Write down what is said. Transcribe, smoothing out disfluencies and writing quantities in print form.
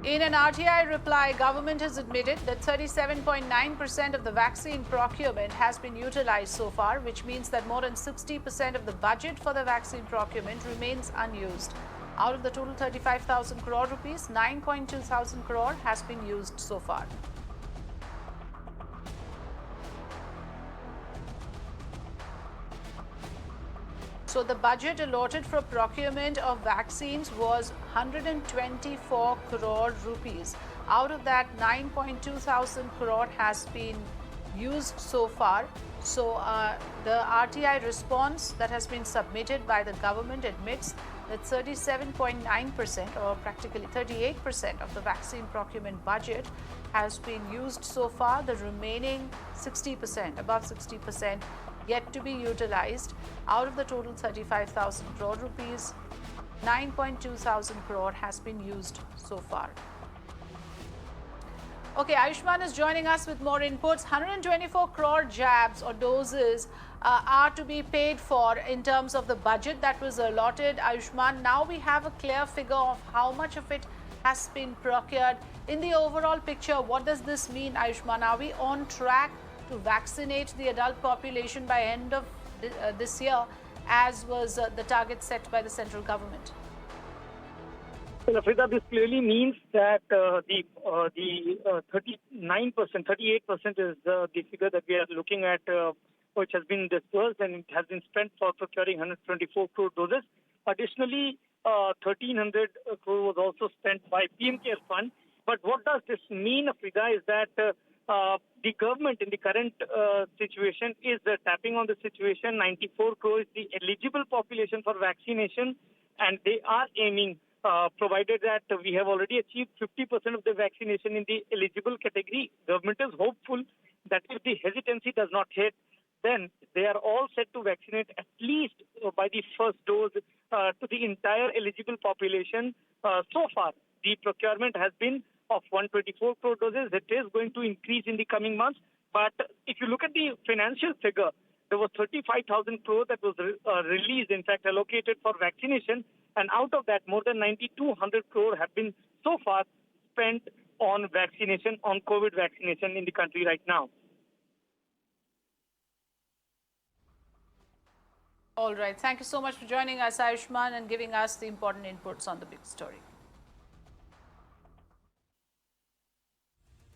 In an RTI reply, government has admitted that 37.9% of the vaccine procurement has been utilized so far, which means that more than 60% of the budget for the vaccine procurement remains unused. Out of the total 35,000 crore rupees, 9.2 thousand crore has been used so far. So the budget allotted for procurement of vaccines was 124 crore rupees. Out of that, 9.2 thousand crore has been used so far. So the RTI response that has been submitted by the government admits that 37.9% or practically 38% of the vaccine procurement budget has been used so far. The remaining 60%, above 60%, yet to be utilized. Out of the total 35,000 crore rupees, 9.2 thousand crore has been used so far. Okay, Ayushman is joining us with more inputs. 124 crore jabs or doses are to be paid for in terms of the budget that was allotted. Ayushman, now we have a clear figure of how much of it has been procured. In the overall picture, what does this mean, Ayushman? Are we on track to vaccinate the adult population by end of this year, as was the target set by the central government? Well, Afrida, this clearly means that the 39%, 38% is the figure that we are looking at, which has been disbursed and it has been spent for procuring 124 crore doses. Additionally, 1,300 crore was also spent by PM Care Fund. But what does this mean, Afrida, is that the government in the current situation is tapping on the situation. 94 crore is the eligible population for vaccination, and they are aiming, provided that we have already achieved 50% of the vaccination in the eligible category. Government is hopeful that if the hesitancy does not hit, then they are all set to vaccinate at least by the first dose to the entire eligible population. So far, the procurement has been of 124 crore doses. It is going to increase in the coming months. But if you look at the financial figure, there was 35,000 crore that was released, in fact, allocated for vaccination. And out of that, more than 9,200 crore have been so far spent on vaccination, on COVID vaccination in the country right now. All right. Thank you so much for joining us, Ayushman, and giving us the important inputs on the big story.